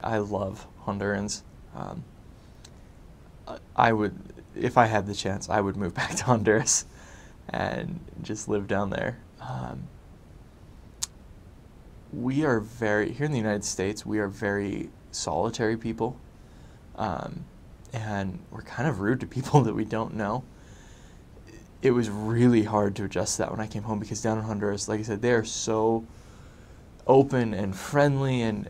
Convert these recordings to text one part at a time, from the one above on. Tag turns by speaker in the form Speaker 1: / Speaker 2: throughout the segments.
Speaker 1: I love Hondurans. Um, I would, if I had the chance, I would move back to Honduras and just live down there. We are here in the United States, we are very solitary people, and we're kind of rude to people that we don't know. It was really hard to adjust to that when I came home, because down in Honduras, like I said, they are so open and friendly, and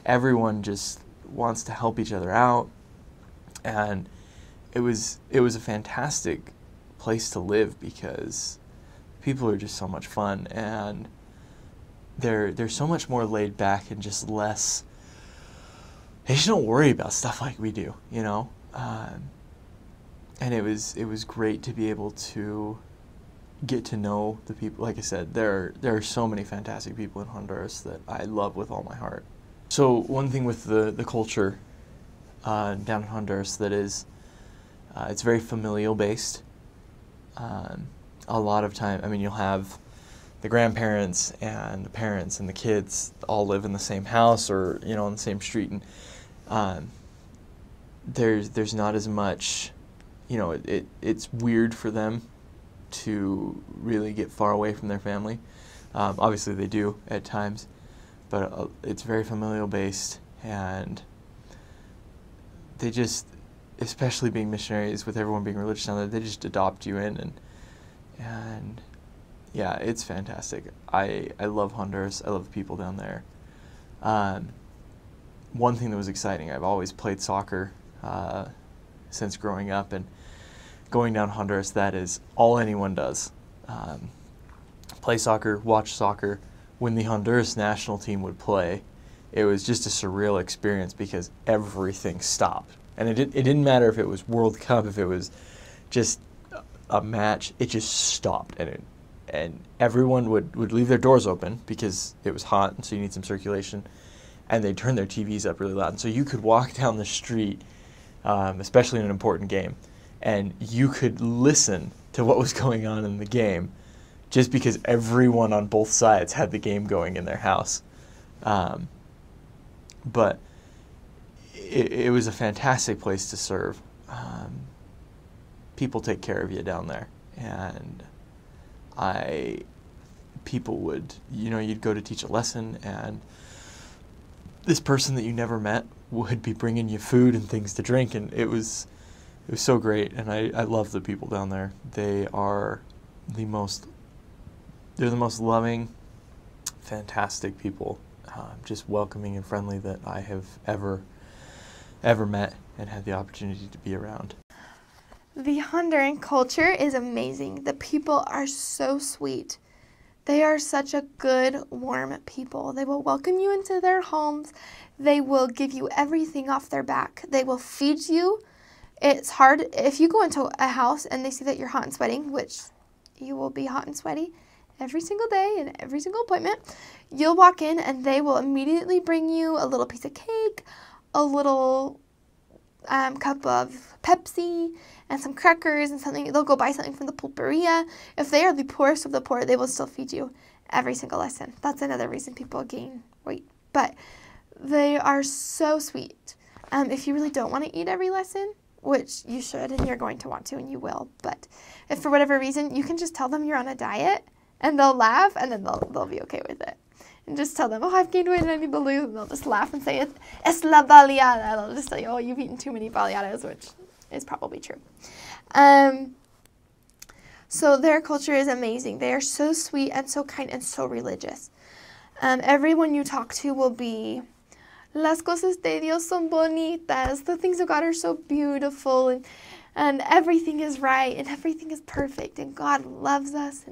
Speaker 1: everyone just wants to help each other out. And it was a fantastic place to live, because people are just so much fun, and they're so much more laid back and just less. They just don't worry about stuff like we do, you know. And it was great to be able to get to know the people. Like I said, there are so many fantastic people in Honduras that I love with all my heart. So one thing with the culture down in Honduras that is, it's very familial based. A lot of time, I mean, you'll have the grandparents and the parents and the kids all live in the same house, or on the same street, and there's not as much, it's weird for them to really get far away from their family. Obviously they do at times, but it's very familial based, and they just, especially being missionaries, with everyone being religious down there, they just adopt you in, and yeah, it's fantastic. I love Honduras. I love the people down there. One thing that was exciting, I've always played soccer since growing up, and going down Honduras, that is all anyone does. Play soccer, watch soccer. When the Honduras national team would play, it was just a surreal experience, because everything stopped. And it didn't matter if it was World Cup, if it was just a match, it just stopped. And everyone would leave their doors open, because it was hot, and so you need some circulation, and they'd turn their TVs up really loud. And so you could walk down the street, especially in an important game, and you could listen to what was going on in the game, just because everyone on both sides had the game going in their house. But it was a fantastic place to serve. People take care of you down there, and people would, you'd go to teach a lesson, and this person that you never met would be bringing you food and things to drink, and it was so great. And I love the people down there. They're the most loving, fantastic people, just welcoming and friendly that I have ever met and had the opportunity to be around.
Speaker 2: The Honduran culture is amazing. The people are so sweet. They are such a good, warm people. They will welcome you into their homes. They will give you everything off their back. They will feed you. It's hard if you go into a house and they see that you're hot and sweating, which you will be hot and sweaty every single day and every single appointment. You'll walk in and they will immediately bring you a little piece of cake, a little cup of Pepsi, and some crackers and something. They'll go buy something from the pulperia. If they are the poorest of the poor, they will still feed you every single lesson. That's another reason people gain weight. But they are so sweet. If you really don't want to eat every lesson, which you should, and you're going to want to, and you will, but if for whatever reason, you can just tell them you're on a diet, and they'll laugh, and then they'll be okay with it. And just tell them, I've gained weight and I need to lose, and they'll just laugh and say, es la baleada. They'll just tell you, you've eaten too many baleadas, which is probably true. So their culture is amazing. They are so sweet and so kind and so religious. Everyone you talk to will be, las cosas de Dios son bonitas. The things of God are so beautiful, and everything is right, and everything is perfect, and God loves us,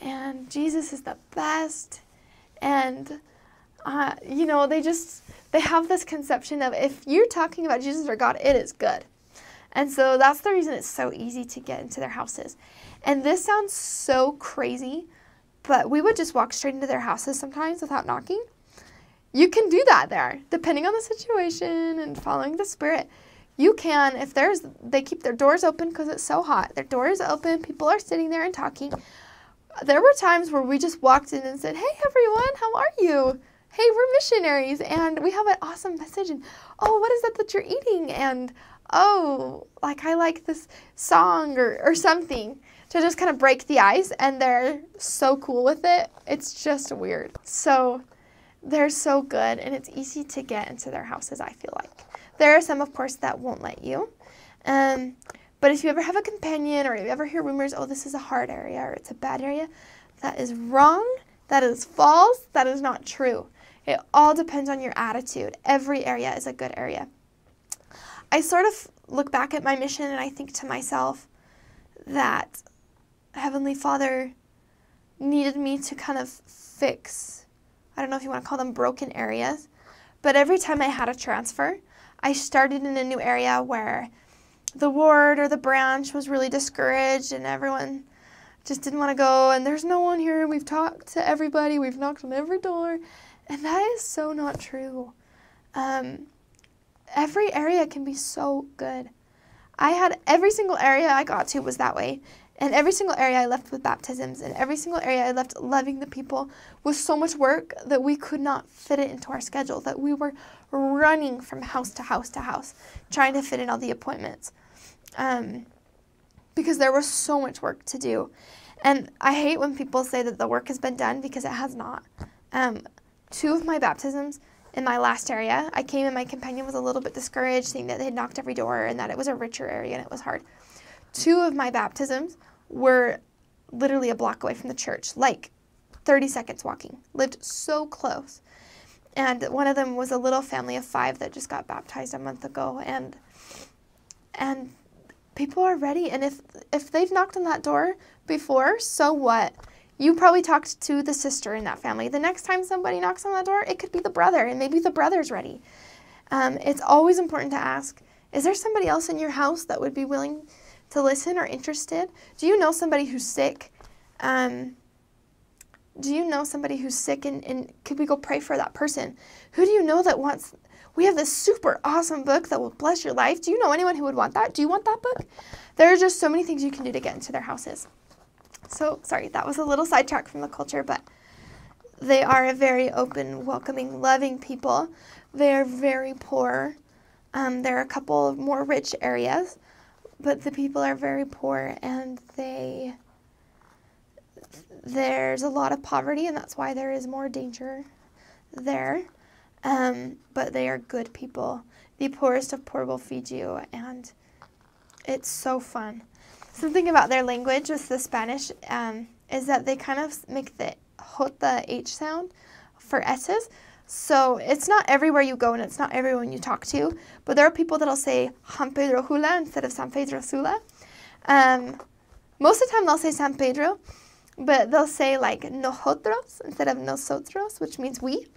Speaker 2: and Jesus is the best. And, they have this conception of, if you're talking about Jesus or God, it is good. And so that's the reason it's so easy to get into their houses. And this sounds so crazy, but we would just walk straight into their houses sometimes without knocking. You can do that there, depending on the situation and following the Spirit. You can, they keep their doors open because it's so hot. Their doors open, people are sitting there and talking. There were times where we just walked in and said, hey, everyone, how are you? hey, we're missionaries and we have an awesome message, and oh, what is that you're eating? And oh, like I like this song or something, to just kind of break the ice, and they're so cool with it. It's just weird. So they're so good, and it's easy to get into their houses, I feel like. There are some, of course, that won't let you. But if you ever have a companion, or you ever hear rumors, oh, this is a hard area or it's a bad area, that is wrong, that is false, that is not true. It all depends on your attitude. Every area is a good area. I sort of look back at my mission and I think to myself that Heavenly Father needed me to kind of fix, I don't know if you want to call them broken areas, but every time I had a transfer, I started in a new area where the ward or the branch was really discouraged and everyone just didn't want to go, and there's no one here, we've talked to everybody, we've knocked on every door, and that is so not true. Every area can be so good. Every single area I got to was that way, and every single area I left with baptisms, and every single area I left loving the people with so much work that we could not fit it into our schedule, that we were running from house to house to house, trying to fit in all the appointments, because there was so much work to do. And I hate when people say that the work has been done, because it has not. 2 of my baptisms in my last area, I came and my companion was a little bit discouraged, seeing that they had knocked every door and that it was a richer area and it was hard. 2 of my baptisms were literally a block away from the church, like 30 seconds walking, lived so close. And one of them was a little family of 5 that just got baptized a month ago, and people are ready. And if they've knocked on that door before, so what? You probably talked to the sister in that family. The next time somebody knocks on that door, it could be the brother, and maybe the brother's ready. It's always important to ask, is there somebody else in your house that would be willing to listen or interested? Do you know somebody who's sick? And could we go pray for that person? Who do you know that wants, we have this super awesome book that will bless your life. Do you know anyone who would want that? Do you want that book? There are just so many things you can do to get into their houses. So, sorry, that was a little sidetrack from the culture, but they are a very open, welcoming, loving people. They are very poor. There are a couple of more rich areas, but the people are very poor, and there's a lot of poverty, and that's why there is more danger there. But they are good people. The poorest of poor will feed you, and it's so fun. Something about their language with the Spanish is that they kind of make the H sound for S's. So it's not everywhere you go and it's not everyone you talk to, but there are people that'll say San Pedro Sula instead of San Pedro Sula. Most of the time they'll say San Pedro, but they'll say like nosotros instead of nosotros, which means we.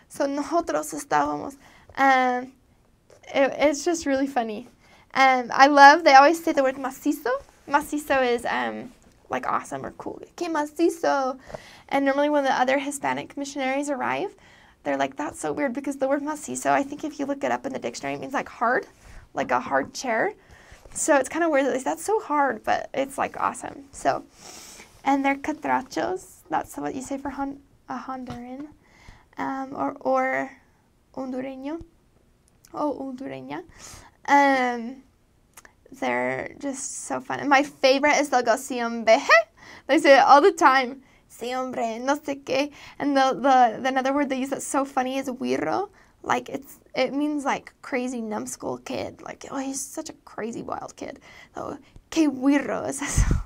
Speaker 2: So nosotros estábamos. It's just really funny. They always say the word macizo. Macizo is like awesome or cool. Que macizo. And normally when the other Hispanic missionaries arrive, they're like, that's so weird, because the word macizo, I think if you look it up in the dictionary, it means like hard, like a hard chair. So it's kind of weird that that's so hard, but it's like awesome. So, and they're catrachos. That's what you say for a Honduran, or hondureño, hondureña. They're just so fun. And my favorite is they'll go, sí, hombre. They say it all the time. Sí, hombre, no sé qué. And the another word they use that's so funny is güiro. Like, it means, like, crazy numbskull kid. Like, oh, he's such a crazy wild kid. So, que güiro is eso.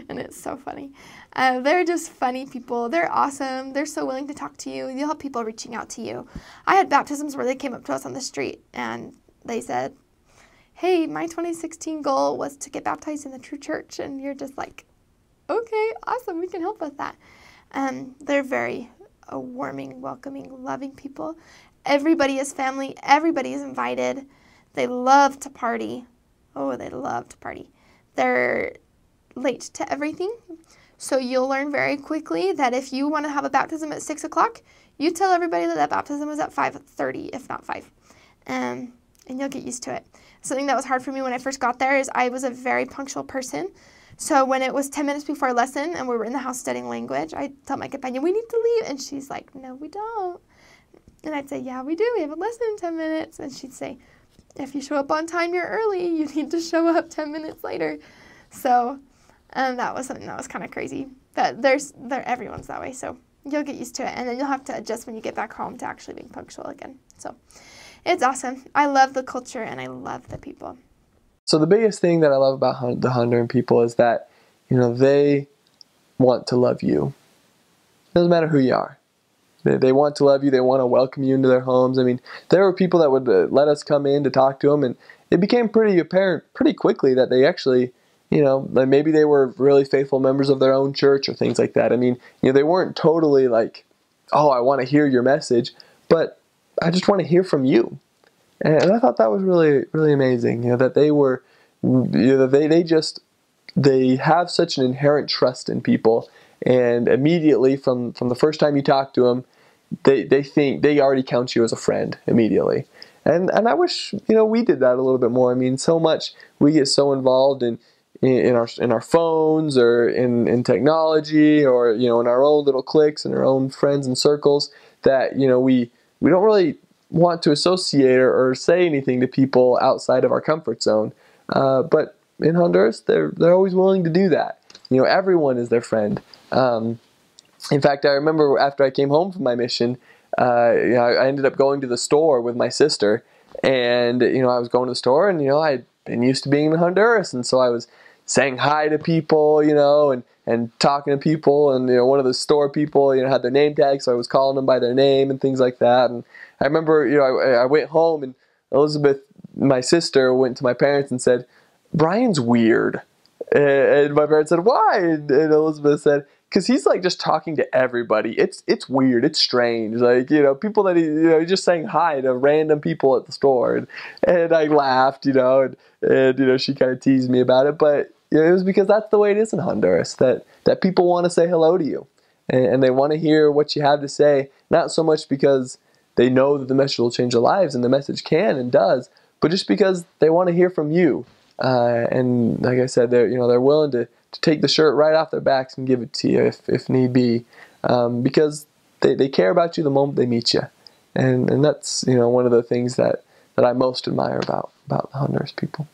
Speaker 2: And it's so funny. They're just funny people. They're awesome. They're so willing to talk to you. You'll have people reaching out to you. I had baptisms where they came up to us on the street, and they said, hey, my 2016 goal was to get baptized in the true church. And you're just like, okay, awesome, we can help with that. They're very warming, welcoming, loving people. Everybody is family. Everybody is invited. They love to party. Oh, they love to party. They're late to everything. So you'll learn very quickly that if you want to have a baptism at 6 o'clock, you tell everybody that baptism is at 5:30, if not 5. And you'll get used to it. Something that was hard for me when I first got there is I was a very punctual person. So when it was 10 minutes before lesson and we were in the house studying language, I tell my companion, we need to leave. And she's like, no, we don't. And I'd say, yeah, we do. We have a lesson in 10 minutes. And she'd say, if you show up on time, you're early. You need to show up 10 minutes later. So that was something that was kind of crazy. But everyone's that way, so you'll get used to it. And then you'll have to adjust when you get back home to actually being punctual again. So it's awesome. I love the culture, and I love the people.
Speaker 3: So the biggest thing that I love about the Honduran people is that, they want to love you. It doesn't matter who you are. They want to love you. They want to welcome you into their homes. I mean, there were people that would let us come in to talk to them, and it became pretty apparent pretty quickly that they actually, like maybe they were really faithful members of their own church or things like that. I mean, they weren't totally like, oh, I want to hear your message, but I just want to hear from you. And I thought that was really, really amazing, that they were, they have such an inherent trust in people. And immediately from the first time you talk to them, they think they already count you as a friend immediately. And I wish, we did that a little bit more. I mean, so much we get so involved in our phones or in technology or, in our own little cliques and our own friends and circles that, we don't really want to associate or say anything to people outside of our comfort zone. But in Honduras, they're always willing to do that. Everyone is their friend. In fact, I remember after I came home from my mission, I ended up going to the store with my sister, and I was going to the store, and I'd been used to being in Honduras, and so I was saying hi to people, and talking to people, and one of the store people, had their name tag, so I was calling them by their name and things like that. And I remember, I went home, and Elizabeth, my sister, went to my parents and said, "Brian's weird." And my parents said, "Why?" And Elizabeth said, "Because he's like just talking to everybody. It's weird. It's strange. Like, people that he's just saying hi to random people at the store." And I laughed, and she kind of teased me about it. But it was because that's the way it is in Honduras, that people want to say hello to you. And they want to hear what you have to say, not so much because they know that the message will change their lives, and the message can and does, but just because they want to hear from you. And like I said, they're willing to take the shirt right off their backs and give it to you if need be, because they care about you the moment they meet you. And that's one of the things that I most admire about the Honduras people.